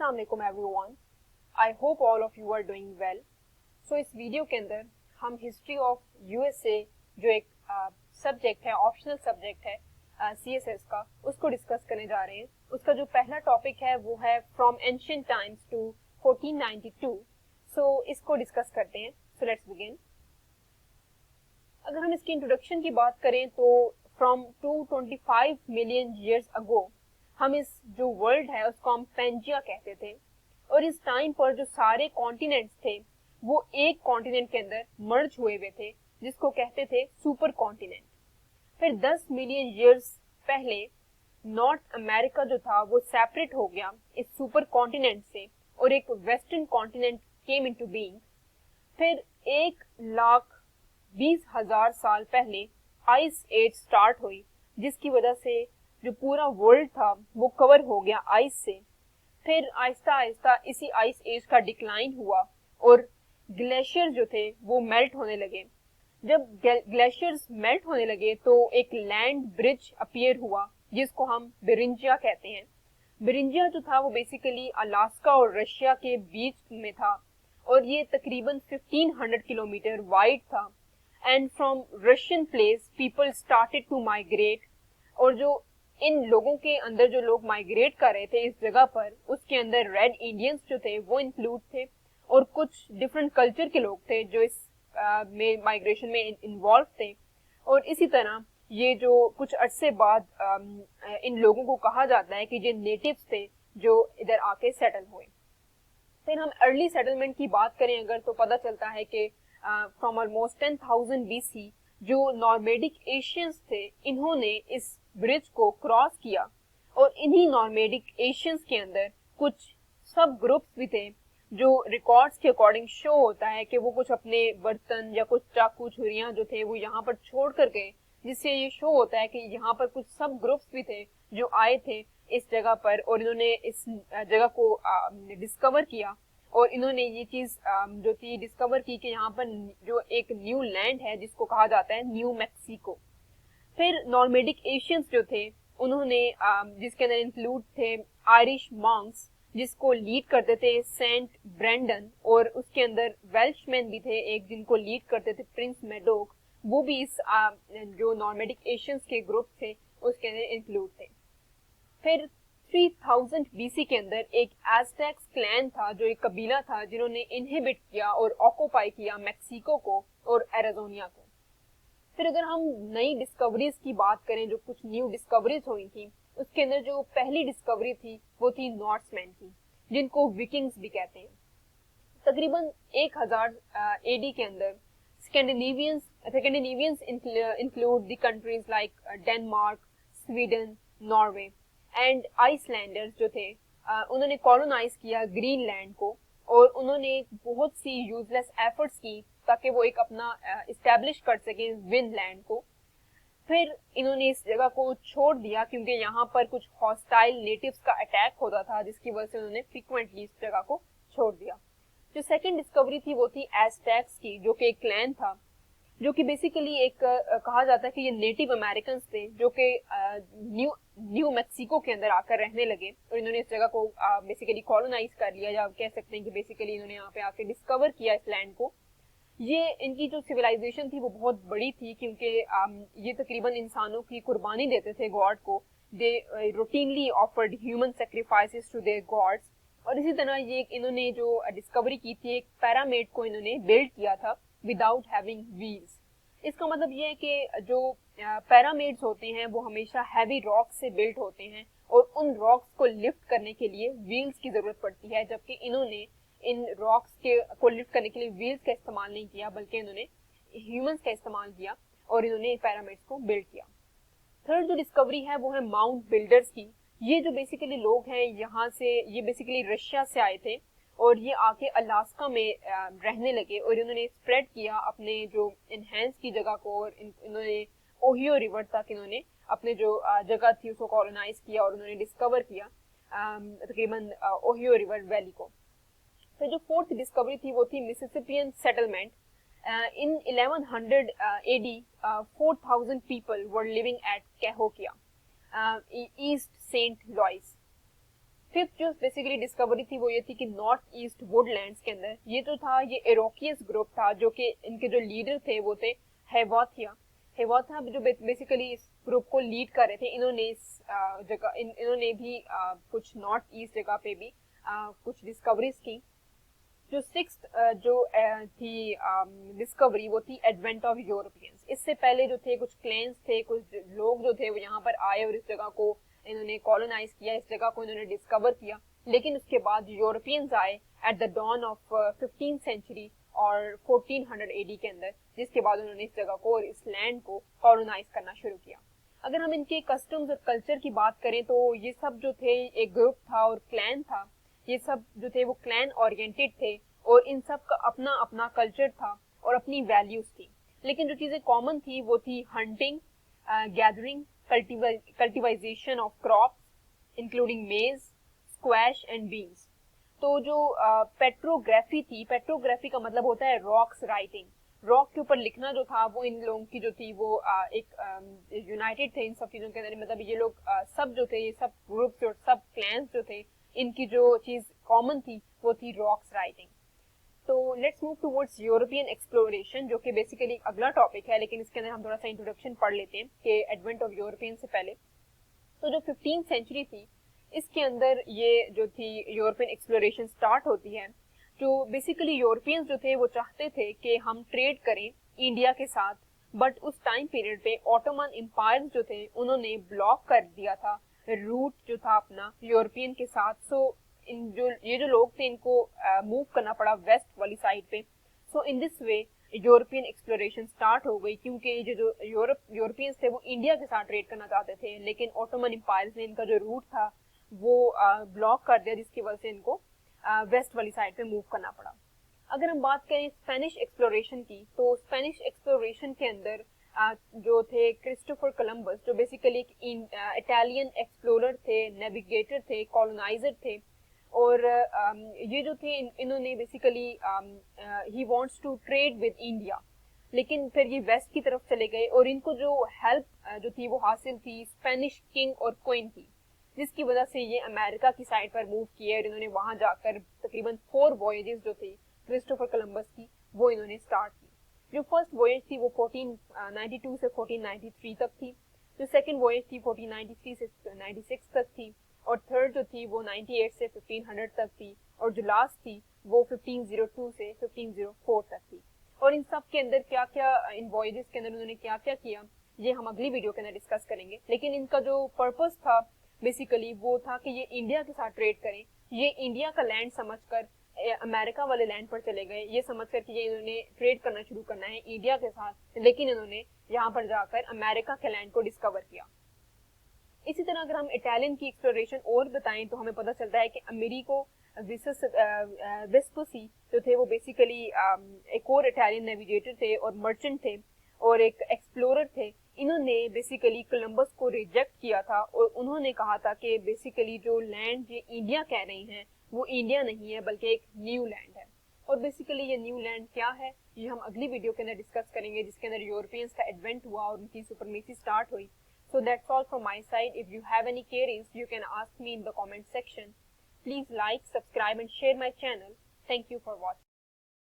अस्सलाम वालेकुम everyone, I hope all of you are doing well. So इस video के अंदर हम हिस्ट्री ऑफ यूएसए जो एक सब्जेक्ट है, ऑप्शनल सब्जेक्ट है सीएसएस का, उसको डिस्कस करने जा रहे हैं। उसका जो पहला टॉपिक है वो है फ्रॉम एंशिएंट टाइम्स टू 1492। सो इसको डिस्कस करते हैं। So let's begin. अगर हम इसकी इंट्रोडक्शन की बात करें तो फ्रॉम 225 मिलियन ईयर्स अगो हम इस जो वर्ल्ड है उसको हम पेंजिया कहते थे, और इस टाइम पर जो सारे कॉन्टिनेंट्स थे वो एक कॉन्टिनेंट के अंदर मर्ज हुए हुए थे, जिसको कहते थे सुपर कॉन्टिनेंट। फिर 10 मिलियन ईयर्स पहले नॉर्थ अमेरिका जो था वो सेपरेट हो गया इस सुपर कॉन्टिनेंट से, और एक western continent came into being. फिर 1,20,000 साल पहले आइस एज स्टार्ट हुई, जिसकी वजह से जो पूरा वर्ल्ड था वो कवर हो गया आइस से। फिर आहिस्ता आहिस्ता इसी आइस एज का डिक्लाइन हुआ और ग्लेशियर जो थे वो मेल्ट होने लगे। जब ग्लेशियर्स मेल्ट होने लगे तो एक लैंड ब्रिज अपीयर हुआ जिसको हम बेरिंजिया कहते हैं। बेरिंजिया जो था वो बेसिकली अलास्का और रशिया के बीच में था, और ये तकरीबन 1500 किलोमीटर वाइड था। And from Russian place people started to migrate, और जो इन लोगों के अंदर जो लोग माइग्रेट कर रहे थे इस जगह पर, उसके अंदर रेड इंडियंस जो थे वो इंक्लूड थे, और कुछ डिफरेंट कल्चर के लोग थे जो इस में माइग्रेशन में इन्वॉल्व थे। और इसी तरह ये जो कुछ अरसे बाद इन लोगों को कहा जाता है कि ये नेटिव्स थे जो इधर आके सेटल हुए। फिर हम अर्ली सेटलमेंट की बात करें अगर, तो पता चलता है कि फ्रॉम ऑलमोस्ट 10,000 BC जो नॉर्मेडिक एशियंस थे इन्होंने इस ब्रिज को क्रॉस किया, और इन्हीं नॉर्मेडिक एशियंस के अंदर कुछ सब ग्रुप्स भी थे जो रिकॉर्ड्स के अकॉर्डिंग शो होता है कि वो कुछ अपने बर्तन या कुछ चाकू छुरियां जो थे वो यहाँ पर छोड़ कर गए, जिससे ये शो होता है कि यहाँ पर कुछ सब ग्रुप्स भी थे जो आए थे इस जगह पर, और इन्होंने इस जगह को डिस्कवर किया। और इन्होंने ये चीज जो थी डिस्कवर की कि यहाँ पर जो एक न्यू लैंड है जिसको कहा जाता है न्यू मैक्सिको। फिर नॉर्मेडिक एशियंस जो थे उन्होंने जिसके अंदर इंक्लूड थे आयरिश मॉन्क्स जिसको लीड करते थे सेंट ब्रेंडन, और उसके अंदर वेल्शमैन भी थे एक जिनको लीड करते थे प्रिंस मेडोक, वो भी इस जो नॉर्मेडिक एशियंस के ग्रुप थे उसके अंदर इंक्लूड थे। फिर 3000 BC के अंदर एक एज़टेक्स क्लैन था, जो एक कबीला था जिन्होंने इनहिबिट किया और ऑक्युपाई किया मैक्सिको को और एरिज़ोना को। फिर अगर हम नई डिस्कवरीज की बात करें, जो कुछ न्यू डिस्कवरीज हुई थी, उसके अंदर जो पहली डिस्कवरी थी वो थी नॉर्समैन की, जिनको विकिंग्स भी कहते हैं। तकरीबन 1000 AD के अंदर Scandinavians include the countries like Denmark, Sweden, Norway and Icelanders जो थे उन्होंने कॉलोनाइज किया ग्रीनलैंड को, और उन्होंने बहुत सी यूजलेस एफर्ट्स की ताकि वो एक अपना इस्टेब्लिश कर सके विनलैंड को। फिर इन्होंने इस जगह को छोड़ दिया क्योंकि यहाँ पर कुछ हॉस्टाइल नेटिव्स का अटैक होता था, जिसकी वजह से उन्होंने फ्रीक्वेंटली इस जगह को छोड़ दिया। जो सेकंड डिस्कवरी थी वो थी एज़टेक्स की, जो कि एक क्लैन था, जो कि बेसिकली एक कहा जाता है कि ये नेटिव अमेरिकन थे जो कि न्यू मैक्सिको के अंदर आकर रहने लगे, और इन्होंने इस जगह को बेसिकली कॉलोनाइज कर लिया, या कह सकते हैं कि बेसिकली इन्होंने यहाँ पे आके डिस्कवर किया इस लैंड को। ये इनकी जो सिविलाइजेशन थी वो बहुत बड़ी थी क्योंकि ये तकरीबन इंसानों की कुर्बानी देते थे गॉड को। They routinely offered human sacrifices to their gods. और इसी तरह ये इन्होंने जो डिस्कवरी की थी, एक पैरामिड को इन्होंने बिल्ड किया था विदाउट हैविंग व्हील्स। इसका मतलब ये है कि जो पैरामिड्स होते हैं वो हमेशा हैवी रॉक्स से बिल्ड होते हैं, और उन रॉक्स को लिफ्ट करने के लिए व्हील्स की जरूरत पड़ती है, जबकि इन्होंने इन रॉक्स के को लिफ्ट करने के लिए व्हील्स का इस्तेमाल नहीं किया, बल्कि इन्होंने ह्यूमंस का इस्तेमाल किया और इन्होंने पैरामिड्स को बिल्ड किया। थर्ड जो डिस्कवरी है वो है माउंट बिल्डर्स की। ये जो बेसिकली लोग हैं यहाँ से, ये बेसिकली रशिया से आए थे और ये आके अलास्का में रहने लगे, और इन्होंने स्प्रेड किया अपने जो इनहेंस की जगह को, और इन्होंने ओहियो रिवर तक इन्होंने अपने जो जगह थी उसको कॉलोनाइज किया, और उन्होंने डिस्कवर किया तकरीबन ओहियो रिवर वैली को। तो जो फोर्थ डिस्कवरी थी वो थी Mississippian settlement. In 1100 AD, 4,000 people were living at Cahokia, East St. Louis. Fifth जो बेसिकली डिस्कवरी थी वो ये थी कि नॉर्थ ईस्ट वुडलैंड्स के अंदर ये जो था ये इरोकियस ग्रुप था, जो कि इनके जो लीडर थे वो थे हेवोथिया। हेवोथिया जो बेसिकली इस ग्रुप को लीड कर रहे थे। इन्होंने इस जगह इन्होंने भी कुछ नॉर्थ ईस्ट जगह पे भी कुछ डिस्कवरीज की। जो सिक्स्थ जो थी डिस्कवरी वो थी एडवेंट ऑफ यूरोपियंस। इससे पहले जो थे कुछ क्लेंस थे, कुछ लोग जो थे वो यहाँ पर आए और इस जगह को इन्होंने कॉलोनाइज किया, इस जगह को इन्होंने डिस्कवर किया। लेकिन उसके बाद यूरोपियंस आए at the dawn of 15th century और 1400 एडी के अंदर, जिसके बाद उन्होंने इस जगह को और इस लैंड को कॉलोनाइज करना शुरू किया। अगर हम इनके कस्टम्स और कल्चर की बात करें तो ये सब जो थे एक ग्रुप था और क्लैन था। ये सब जो थे वो क्लैन ओरिएंटेड थे और इन सब का अपना अपना कल्चर था और अपनी वैल्यूज थी। लेकिन जो चीजें कॉमन थी वो थी hunting, gathering, cultivization of crops including maize, squash and beans. तो जो पेट्रोग्राफी थी, पेट्रोग्राफी का मतलब होता है रॉक्स राइटिंग। रॉक के ऊपर लिखना जो था वो इन लोगों की जो थी वो एक यूनाइटेड थे इन सब चीजों के अंदर। मतलब ये लोग सब जो थे, ये सब ग्रुप्स और सब क्लैंस जो थे, इनकी जो चीज कॉमन थी वो थी रॉक्स राइटिंग। तो let's move towards European exploration, जो कि बेसिकली अगला टॉपिक है, लेकिन इसके अंदर हम थोड़ा सा इंट्रोडक्शन पढ़ लेते हैं कि एडवेंट ऑफ यूरोपियन से पहले। तो जो 15th सेंचुरी थी इसके अंदर ये जो थी यूरोपियन एक्सप्लोरेशन स्टार्ट होती है। जो बेसिकली यूरोपियंस जो थे वो चाहते थे कि हम ट्रेड करें इंडिया के साथ, बट उस टाइम पीरियड पे ऑटोमन एम्पायर जो थे उन्होंने ब्लॉक कर दिया था रूट जो था अपना यूरोपियन के साथ। सो ये जो लोग थे इनको मूव करना पड़ा वेस्ट वाली साइड पे। So in this way European exploration start हो गई, क्योंकि ये जो यूरोपियंस थे वो इंडिया के साथ ट्रेड करना चाहते थे, लेकिन ऑटोमन एम्पायर ने इनका जो रूट था वो ब्लॉक कर दिया, जिसकी वजह से इनको वेस्ट वाली साइड पे मूव करना पड़ा। अगर हम बात करें स्पेनिश एक्सप्लोरेशन की, तो स्पेनिश एक्सप्लोरेशन के अंदर जो थे क्रिस्टोफर कोलंबस, जो बेसिकली एक इटालियन एक्सप्लोरर थे, नेविगेटर थे, कॉलोनाइजर थे। और ये जो थे इन्होंने बेसिकली ही wants to trade with India, लेकिन फिर ये वेस्ट की तरफ चले गए और इनको जो हेल्प जो थी वो हासिल थी स्पेनिश किंग और क्वीन की, जिसकी वजह से ये अमेरिका की साइड पर मूव किए और इन्होंने वहां जाकर तकरीबन 4 वॉयजेस जो थी क्रिस्टोफर कोलंबस की वो इन्होंने स्टार्ट की। जो फर्स्ट वॉयज थी वो 1492 से 1493 तक थी। जो सेकंड वॉयज थी 1493 से 96 तक थी। और थर्ड जो थी वो 98 से 1500 तक थी। और जो लास्ट थी वो 1502 से 1504 तक थी। और इन सब के अंदर क्या क्या, इन वॉयजेस के अंदर उन्होंने क्या क्या किया, ये हम अगली वीडियो के अंदर डिस्कस करेंगे। लेकिन इनका जो पर्पस था बेसिकली वो था कि ये इंडिया के साथ ट्रेड करें। ये इंडिया का लैंड समझकर अमेरिका वाले लैंड पर चले गए, ये समझकर कि ये इन्होंने ट्रेड करना शुरू करना है इंडिया के साथ, लेकिन इन्होंने यहाँ पर जाकर अमेरिका के लैंड को डिस्कवर किया। इसी तरह अगर हम इटालियन की एक्सप्लोरेशन और बताएं तो हमें पता चलता है कि अमेरिको वेस्पुसी जो थे वो बेसिकली एक और इटालियन नेविगेटर थे और मर्चेंट थे और एक एक्सप्लोरर थे। इन्होंने बेसिकली कोलंबस को रिजेक्ट किया था और उन्होंने कहा था कि बेसिकली जो लैंड ये इंडिया कह रही हैं वो इंडिया नहीं है बल्कि एक न्यू लैंड है। और बेसिकली ये न्यू लैंड क्या है ये हम अगली वीडियो के अंदर डिस्कस करेंगे, जिसके अंदर यूरोपियंस का एडवेंट हुआ और उनकी सुपरमेसी स्टार्ट हुई। So that's all from my side. If you have any queries, you can ask me in the comment section. Please like, subscribe and share my channel. Thank you for watching.